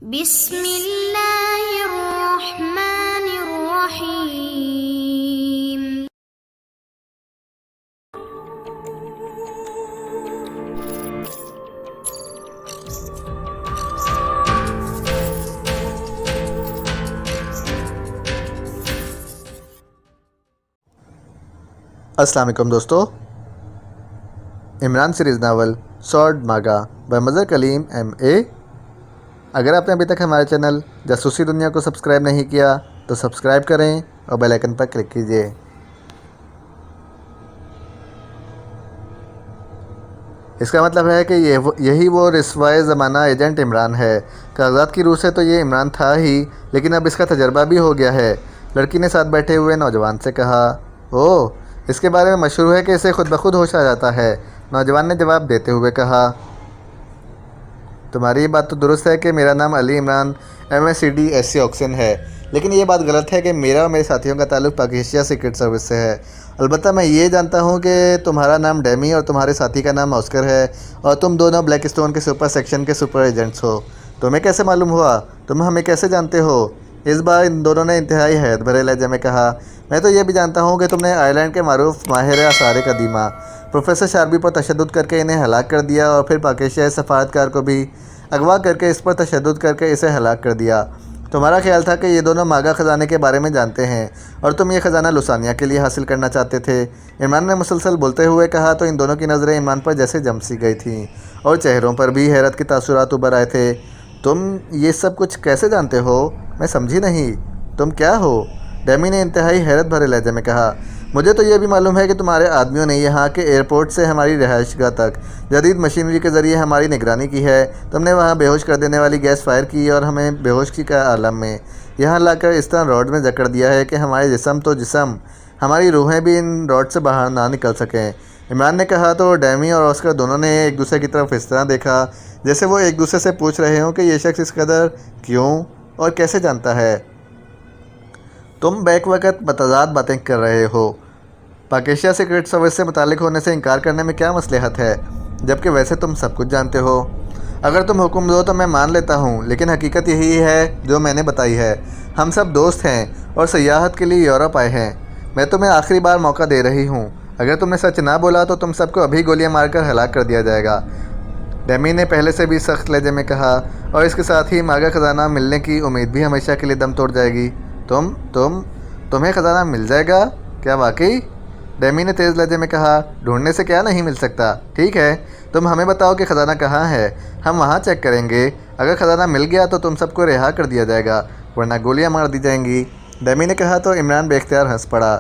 बिस्मिल्लाहिर्रहमानिर्रहीम। अस्सलाम वालेकुम दोस्तों। इमरान सीरीज़ नावल सॉर्ड मागा बाय मज़र कलीम MA। अगर आपने अभी तक हमारे चैनल जासूसी दुनिया को सब्सक्राइब नहीं किया तो सब्सक्राइब करें और बेल आइकन पर क्लिक कीजिए। इसका मतलब है कि यही वो रिसवाए ज़माना एजेंट इमरान है। कागजात की रूह से तो ये इमरान था ही, लेकिन अब इसका तजर्बा भी हो गया है। लड़की ने साथ बैठे हुए नौजवान से कहा, ओह, इसके बारे में मशहूर है कि इसे खुद ब खुद होश आ जाता है। नौजवान ने जवाब देते हुए कहा, तुम्हारी ये बात तो दुरुस्त है कि मेरा नाम अली इमरान MSCD SC ऑक्सन है, लेकिन ये बात गलत है कि मेरा और मेरे साथियों का ताल्लुक़ पाकिस्तान सीक्रेट सर्विस से है। अलबत्ता मैं ये जानता हूँ कि तुम्हारा नाम डेमी और तुम्हारे साथी का नाम ऑस्कर है और तुम दोनों ब्लैक स्टोन के सुपर सेक्शन के सुपर एजेंट्स हो। तुम्हें कैसे मालूम हुआ? तुम हमें कैसे जानते हो? इस बार इन दोनों ने इंतहाई हैरत भरे लहजे में कहा, मैं तो ये भी जानता हूँ कि तुमने आयरलैंड के मारूफ माहिर आसार कदीमा प्रोफेसर शार्बी पर तशद्दुद करके इन्हें हलाक कर दिया और फिर पाकिस्तान सफारतकार को भी अगवा करके इस पर तशद्दुद करके इसे हलाक कर दिया। तुम्हारा ख्याल था कि ये दोनों मागा ख़जाने के बारे में जानते हैं और तुम ये ख़जाना लुसानिया के लिए हासिल करना चाहते थे। इमरान ने मुसलसल बोलते हुए कहा तो इन दोनों की नज़रें इमरान पर जैसे जम सी गई थीं और चेहरों पर भी हैरत के तासुरात उभर आए थे। तुम ये सब कुछ कैसे जानते हो? मैं समझी नहीं। तुम क्या हो? डेमी ने इंतहाई हैरत भरे लहजे में कहा, मुझे तो यह भी मालूम है कि तुम्हारे आदमियों ने यहाँ के एयरपोर्ट से हमारी रिहाइशगाह तक जदीद मशीनरी के ज़रिए हमारी निगरानी की है। तुमने वहाँ बेहोश कर देने वाली गैस फायर की और हमें बेहोशी का आलम में यहाँ लाकर इस तरह रॉड में जकड़ दिया है कि हमारे जिस्म हमारी रूहें भी इन रॉड से बाहर ना निकल सकें। इमरान ने कहा तो डेमी और ऑस्कर दोनों ने एक दूसरे की तरफ इस तरह देखा जैसे वो एक दूसरे से पूछ रहे हों कि ये शख्स इस कदर क्यों और कैसे जानता है। तुम बैक वक़्त मतज़ाद बातें कर रहे हो। पाकिस्तान सीक्रेट सर्विस से मुतालिक होने से इनकार करने में क्या मसलहत है, जबकि वैसे तुम सब कुछ जानते हो। अगर तुम हुक्म दो तो मैं मान लेता हूँ, लेकिन हकीकत यही है जो मैंने बताई है। हम सब दोस्त हैं और सयाहत के लिए यूरोप आए हैं। मैं तुम्हें आखिरी बार मौका दे रही हूँ। अगर तुमने सच ना बोला तो तुम सबको अभी गोलियाँ मारकर हलाक कर दिया जाएगा। डेमी ने पहले से भी सख्त लहजे में कहा, और इसके साथ ही मागा ख़जाना मिलने की उम्मीद भी हमेशा के लिए दम तोड़ जाएगी। तुम्हें ख़जाना मिल जाएगा क्या वाकई? डेमी ने तेज़ लहजे में कहा, ढूंढने से क्या नहीं मिल सकता। ठीक है, तुम हमें बताओ कि ख़जाना कहाँ है, हम वहाँ चेक करेंगे। अगर ख़जाना मिल गया तो तुम सबको रिहा कर दिया जाएगा, वरना गोलियाँ मार दी जाएंगी। डेमी ने कहा तो इमरान बेख्तियार हंस पड़ा।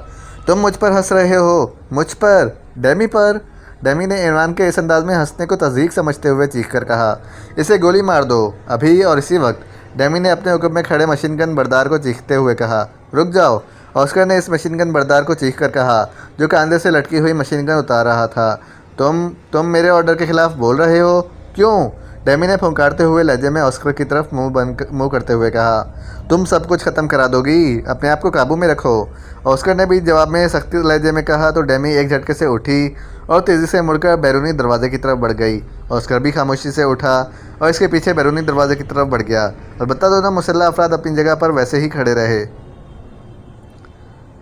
तुम मुझ पर हंस रहे हो? मुझ पर? डेमी पर? डेमी ने इमरान के इस अंदाज़ में हंसने को तज़ीक समझते हुए चीख कर कहा, इसे गोली मार दो, अभी और इसी वक्त। डेमी ने अपने हुक्म में खड़े मशीन गन बरदार को चीखते हुए कहा, रुक जाओ। ऑस्कर ने इस मशीन गन बरदार को चीख कर कहा, जो कंधे से लटकी हुई मशीन गन उतार रहा था, तुम मेरे ऑर्डर के ख़िलाफ़ बोल रहे हो? क्यों? डेमी ने फुंकारते हुए लहजे में ऑस्कर की तरफ मुंह करते हुए कहा, तुम सब कुछ ख़त्म करा दोगी, अपने आप को काबू में रखो। ऑस्कर ने भी जवाब में सख्ती लहजे में कहा तो डेमी एक झटके से उठी और तेज़ी से मुड़कर बैरूनी दरवाजे की तरफ बढ़ गई। ऑस्कर भी खामोशी से उठा और इसके पीछे बैरूनी दरवाजे की तरफ बढ़ गया। अलबत्ता दोनों मुसल्लह अफराद अपनी जगह पर वैसे ही खड़े रहे।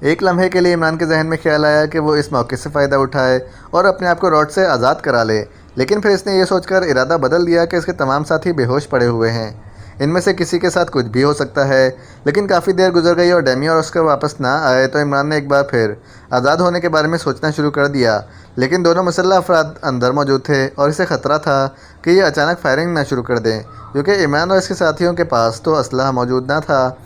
एक लम्हे के लिए इमरान के जहन में ख्याल आया कि वो इस मौके से फ़ायदा उठाए और अपने आप को रॉड से आज़ाद करा ले, लेकिन फिर इसने ये सोचकर इरादा बदल दिया कि इसके तमाम साथी बेहोश पड़े हुए हैं। इनमें से किसी के साथ कुछ भी हो सकता है। लेकिन काफ़ी देर गुजर गई और डेमी और ऑस्कर वापस ना आए तो इमरान ने एक बार फिर आज़ाद होने के बारे में सोचना शुरू कर दिया। लेकिन दोनों मुसल्लह अफराद अंदर मौजूद थे और इसे ख़तरा था कि ये अचानक फायरिंग ना शुरू कर दें, क्योंकि इमरान और इसके साथियों के पास तो असलहा मौजूद ना था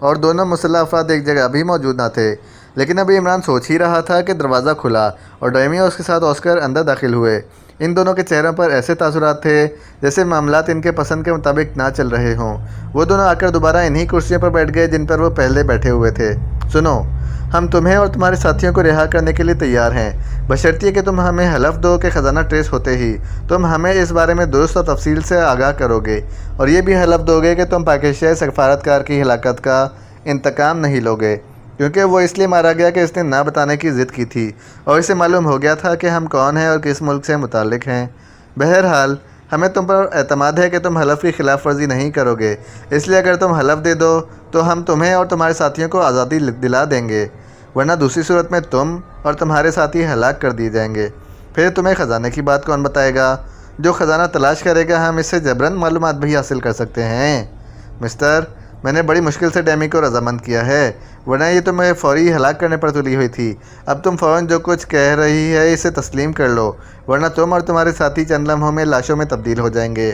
और दोनों मुसल्लह अफराद एक जगह भी मौजूद ना थे। लेकिन अभी इमरान सोच ही रहा था कि दरवाज़ा खुला और डेमी और उसके साथ ऑस्कर अंदर दाखिल हुए। इन दोनों के चेहरों पर ऐसे तासुरात थे जैसे मामलात इनके पसंद के मुताबिक ना चल रहे हों। वो दोनों आकर दोबारा इन्हीं कुर्सियों पर बैठ गए जिन पर वो पहले बैठे हुए थे। सुनो, हम तुम्हें और तुम्हारे साथियों को रिहा करने के लिए तैयार हैं, बशर्ते कि तुम हमें हलफ दो कि ख़जाना ट्रेस होते ही तुम हमें इस बारे में दुरुस्त और तफसील से आगाह करोगे, और ये भी हलफ दोगे कि तुम पाकिस्तान सफारतकार की हिलाकत का इंतकाम नहीं लोगे, क्योंकि वो इसलिए मारा गया कि इसने ना बताने की ज़िद की थी और इसे मालूम हो गया था कि हम कौन हैं और किस मुल्क से मुताल्लिक़ हैं। बहरहाल हमें तुम पर एतमाद है कि तुम हलफ की खिलाफ वर्जी नहीं करोगे, इसलिए अगर तुम हलफ दे दो तो हम तुम्हें और तुम्हारे साथियों को आज़ादी दिला देंगे, वरना दूसरी सूरत में तुम और तुम्हारे साथी हलाक कर दिए जाएंगे। फिर तुम्हें ख़जाने की बात कौन बताएगा? जो ख़जाना तलाश करेगा हम इससे जबरन मालूमात भी हासिल कर सकते हैं। मिस्टर, मैंने बड़ी मुश्किल से डैमी को रजामंद किया है, वरना ये तो मैं फ़ौरी हलाक करने पर तुली हुई थी। अब तुम फ़ौरन जो कुछ कह रही है इसे तस्लीम कर लो, वरना तुम और तुम्हारे साथी चंद लम्हों में लाशों में तब्दील हो जाएंगे।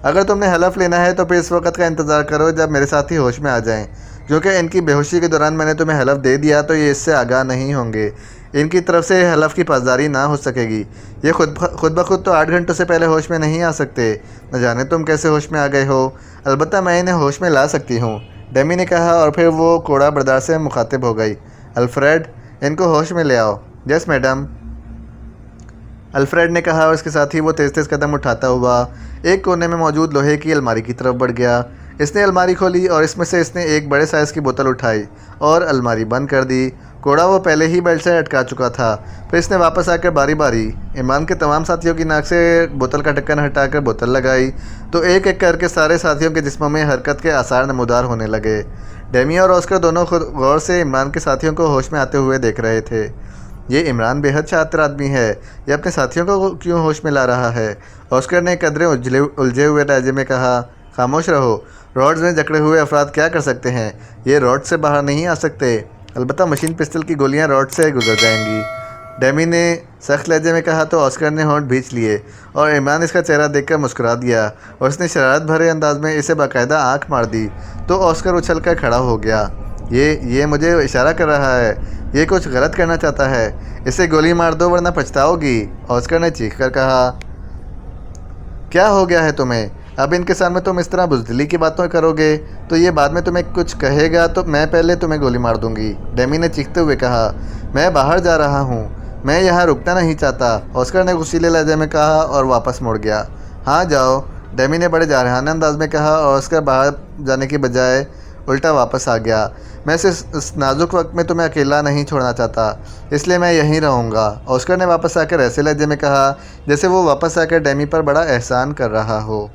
अगर तुमने हलफ लेना है तो फिर इस वक्त का इंतज़ार करो जब मेरे साथी होश में आ जाएं, क्योंकि इनकी बेहोशी के दौरान मैंने तुम्हें हलफ दे दिया तो ये इससे आगाह नहीं होंगे। इनकी तरफ से हलफ की पासदारी ना हो सकेगी। ये खुद ब खुद तो 8 घंटों से पहले होश में नहीं आ सकते। न जाने तुम कैसे होश में आ गए हो। अलबत्ता मैं इन्हें होश में ला सकती हूँ, डेमी ने कहा, और फिर वो कोड़ा बर्दार से मुखातिब हो गई। अल्फ्रेड, इनको होश में ले आओ। यस मैडम, अल्फ्रेड ने कहा, और इसके साथ ही वो तेज़ तेज़ कदम उठाता हुआ एक कोने में मौजूद लोहे की अलमारी की तरफ बढ़ गया। इसने अलमारी खोली और इसमें से इसने एक बड़े साइज़ की बोतल उठाई और अलमारी बंद कर दी। कोड़ा वो पहले ही बेल्ट से अटका चुका था। फिर इसने वापस आकर बारी बारी इमरान के तमाम साथियों की नाक से बोतल का ढक्कन हटाकर बोतल लगाई, तो एक एक करके सारे साथियों के जिस्मों में हरकत के आसार नमूदार होने लगे। डेमी और ऑस्कर दोनों खुद गौर से इमरान के साथियों को होश में आते हुए देख रहे थे। ये इमरान बेहद शातिर आदमी है, ये अपने साथियों को क्यों होश में ला रहा है? ऑस्कर ने कदरे उलझे हुए लहजे में कहा, खामोश रहो। रॉड्स में जकड़े हुए अफराद क्या कर सकते हैं? ये रॉड से बाहर नहीं आ सकते। अलबत्ता मशीन पिस्टल की गोलियां रॉड से गुजर जाएंगी। डेमी ने सख्त लहजे में कहा तो ऑस्कर ने होंठ भींच लिए और इमरान इसका चेहरा देखकर मुस्कुरा दिया और उसने शरारत भरे अंदाज में इसे बाकायदा आंख मार दी तो ऑस्कर उछल कर खड़ा हो गया। ये मुझे इशारा कर रहा है, ये कुछ गलत करना चाहता है। इसे गोली मार दो वरना पछताओगी, ऑस्कर ने चीख कर कहा। क्या हो गया है तुम्हें? अब इनके सामने तुम इस तरह बुज़दिली की बातें करोगे तो ये बाद में तुम्हें कुछ कहेगा तो मैं पहले तुम्हें गोली मार दूंगी, डेमी ने चीखते हुए कहा। मैं बाहर जा रहा हूँ, मैं यहाँ रुकना नहीं चाहता, ऑस्कर ने गुस्सीले लहजे में कहा और वापस मुड़ गया। हाँ जाओ, डेमी ने बड़े जारहाना अंदाज में कहा और ऑस्कर बाहर जाने की बजाय उल्टा वापस आ गया। मैं इस नाजुक वक्त में तुम्हें अकेला नहीं छोड़ना चाहता, इसलिए मैं यहीं रहूँगा, ऑस्कर ने वापस आकर ऐसे लहजे में कहा जैसे वो वापस आकर डेमी पर बड़ा एहसान कर रहा हो।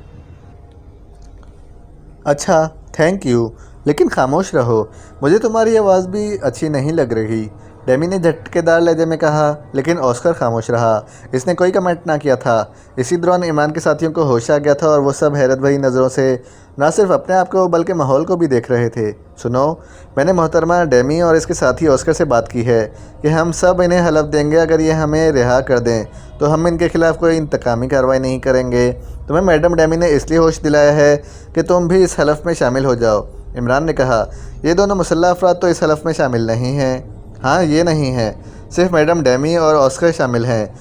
अच्छा, थैंक यू, लेकिन खामोश रहो, मुझे तुम्हारी आवाज़ भी अच्छी नहीं लग रही, डेमी ने झटकेदार लहजे में कहा। लेकिन ऑस्कर खामोश रहा, इसने कोई कमेंट ना किया था। इसी दौरान इमरान के साथियों को होश आ गया था और वो सब हैरत भरी नज़रों से न सिर्फ अपने आप को बल्कि माहौल को भी देख रहे थे। सुनो, मैंने मोहतरमा डेमी और इसके साथी ऑस्कर से बात की है कि हम सब इन्हें हलफ देंगे अगर ये हमें रिहा कर दें तो हम इनके खिलाफ़ कोई इंतकामी कार्रवाई नहीं करेंगे। तुम्हें मैडम डेमी ने इसलिए होश दिलाया है कि तुम भी इस हलफ में शामिल हो जाओ, इमरान ने कहा। ये दोनों मुसल्लह अफराद तो इस हलफ में शामिल नहीं हैं। हाँ, ये नहीं है, सिर्फ मैडम डेमी और ऑस्कर शामिल हैं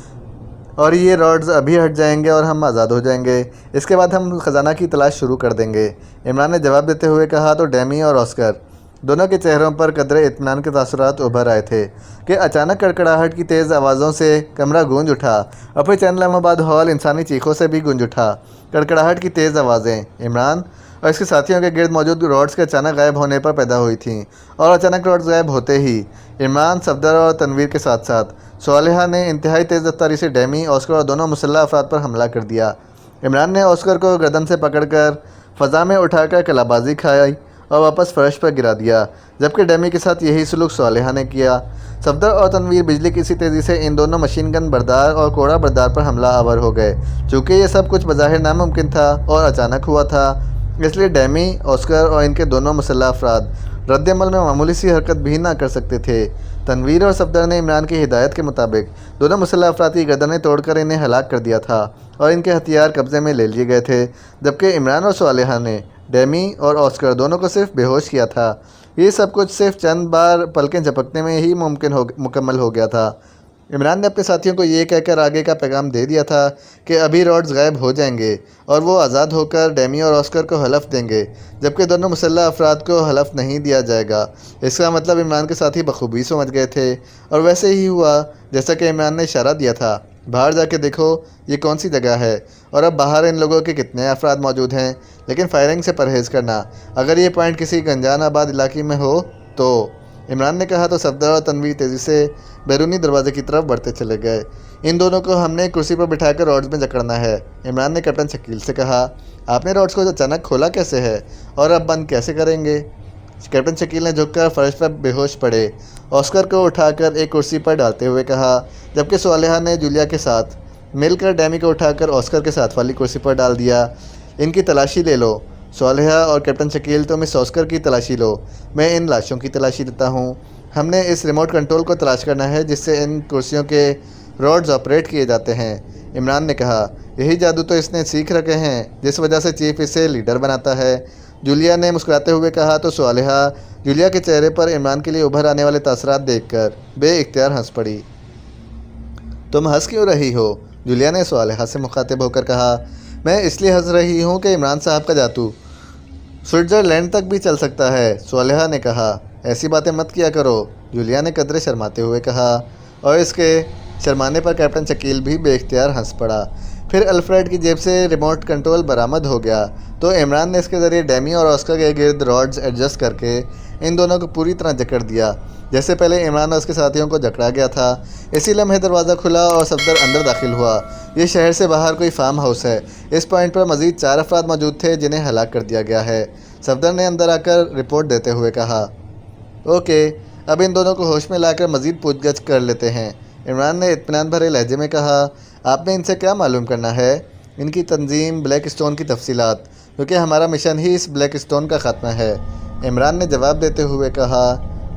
और ये रॉड्स अभी हट जाएंगे और हम आज़ाद हो जाएंगे। इसके बाद हम ख़जाना की तलाश शुरू कर देंगे, इमरान ने जवाब देते हुए कहा। तो डेमी और ऑस्कर दोनों के चेहरों पर कदरे इत्मीनान के तासुरात उभर आए थे कि अचानक कड़कड़ाहट की तेज़ आवाज़ों से कमरा गूंज उठा और फिर चंद लम्हों बाद हॉल इंसानी चीखों से भी गूंज उठा। कड़कड़ाहट की तेज़ आवाज़ें इमरान और इसके साथियों के गिर्द मौजूद रॉड्स के अचानक गायब होने पर पैदा हुई थीं और अचानक रॉड्स गायब होते ही इमरान, सफदर और तनवीर के साथ साथ सालेहा ने इंतहाई तेज़ रफ्तारी से डेमी, ऑस्कर और दोनों मुसल्लह अफराद पर हमला कर दिया। इमरान ने ऑस्कर को गर्दन से पकड़कर फ़ज़ा में उठाकर कलाबाजी खाई और वापस फर्श पर गिरा दिया, जबकि डेमी के साथ यही सलूक सालेहा ने किया। सफदर और तनवीर बिजली की सी तेज़ी से इन दोनों मशीन गन बरदार और कोड़ा बरदार पर हमला आवर हो गए। चूँकि ये सब कुछ बज़ाहिर नामुमकिन था और अचानक हुआ था, इसलिए डेमी, ऑस्कर और इनके दोनों मुसल्लह अफराद रद्दमल में मामूली सी हरकत भी ना कर सकते थे। तनवीर और सफदर ने इमरान की हिदायत के मुताबिक दोनों मुसल्लह अफराद की गर्दनें तोड़कर इन्हें हलाक कर दिया था और इनके हथियार कब्ज़े में ले लिए गए थे, जबकि इमरान और सालेहा ने डेमी और ऑस्कर दोनों को सिर्फ बेहोश किया था। ये सब कुछ सिर्फ चंद बार पलकें झपकने में ही मुकम्मल हो गया था। इमरान ने अपने साथियों को ये कहकर आगे का पैगाम दे दिया था कि अभी रॉड्स गायब हो जाएंगे और वो आज़ाद होकर डेमी और ऑस्कर को हलफ देंगे, जबकि दोनों मुसल्लह अफराद को हलफ नहीं दिया जाएगा। इसका मतलब इमरान के साथी बखूबी समझ गए थे और वैसे ही हुआ जैसा कि इमरान ने इशारा दिया था। बाहर जाके देखो ये कौन सी जगह है और अब बाहर इन लोगों के कितने अफराद मौजूद हैं, लेकिन फायरिंग से परहेज़ करना। अगर ये पॉइंट किसी गंजान आबाद इलाके में हो तो इमरान ने कहा तो सफदर और तन्वीर तेज़ी से बैरूनी दरवाजे की तरफ बढ़ते चले गए। इन दोनों को हमने कुर्सी पर बिठाकर रॉड्स में जकड़ना है। इमरान ने कैप्टन शकील से कहा, आपने रॉड्स को अचानक खोला कैसे है और अब बंद कैसे करेंगे? कैप्टन शकील ने झुककर फर्श पर बेहोश पड़े ऑस्कर को उठाकर एक कुर्सी पर डालते हुए कहा, जबकि सोलेहा ने जूलिया के साथ मिलकर डैमी को उठाकर ऑस्कर के साथ वाली कुर्सी पर डाल दिया। इनकी तलाशी ले लो सोलेहा और कैप्टन शकील, तुम इस ऑस्कर की तलाशी लो, मैं इन लाशों की तलाशी लेता हूँ। हमने इस रिमोट कंट्रोल को तलाश करना है जिससे इन कुर्सियों के रॉड्स ऑपरेट किए जाते हैं। इमरान ने कहा, यही जादू तो इसने सीख रखे हैं जिस वजह से चीफ इसे लीडर बनाता है। जूलिया ने मुस्कुराते हुए कहा तो सोलेहा जूलिया के चेहरे पर इमरान के लिए उभर आने वाले तासरात देखकर बेइख्तियार हंस पड़ी। तुम हंस क्यों रही हो? जूलिया ने सोलेहा से मुखातिब होकर कहा, मैं इसलिए हंस रही हूँ कि इमरान साहब का जादू स्विट्ज़रलैंड तक भी चल सकता है। सोलेहा ने कहा, ऐसी बातें मत किया करो, जूलिया ने कदरे शर्माते हुए कहा, और इसके शर्माने पर कैप्टन शकील भी बेइख्तियार हंस पड़ा। फिर अल्फ्रेड की जेब से रिमोट कंट्रोल बरामद हो गया तो इमरान ने इसके ज़रिए डैमी और ऑस्कर के गिर्द रॉड्स एडजस्ट करके इन दोनों को पूरी तरह जकड़ दिया जैसे पहले इमरान और उसके साथियों को जकड़ा गया था। इसी लम्हे दरवाज़ा खुला और सफदर अंदर दाखिल हुआ। ये शहर से बाहर कोई फार्म हाउस है। इस पॉइंट पर मज़ीद 4 अफराद मौजूद थे जिन्हें हलाक कर दिया गया है। सफदर ने अंदर आकर रिपोर्ट देते हुए कहा, ओके, अब इन दोनों को होश में लाकर मज़ीद पूछगछ कर लेते हैं। इमरान ने इत्मीनान भरे लहजे में कहा, आपने इनसे क्या मालूम करना है? इनकी तंजीम, ब्लैक स्टोन की तफसीलात, क्योंकि हमारा मिशन ही इस ब्लैक स्टोन का ख़ात्मा है। इमरान ने जवाब देते हुए कहा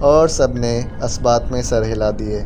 और सब ने असबात में सर हिला दिए।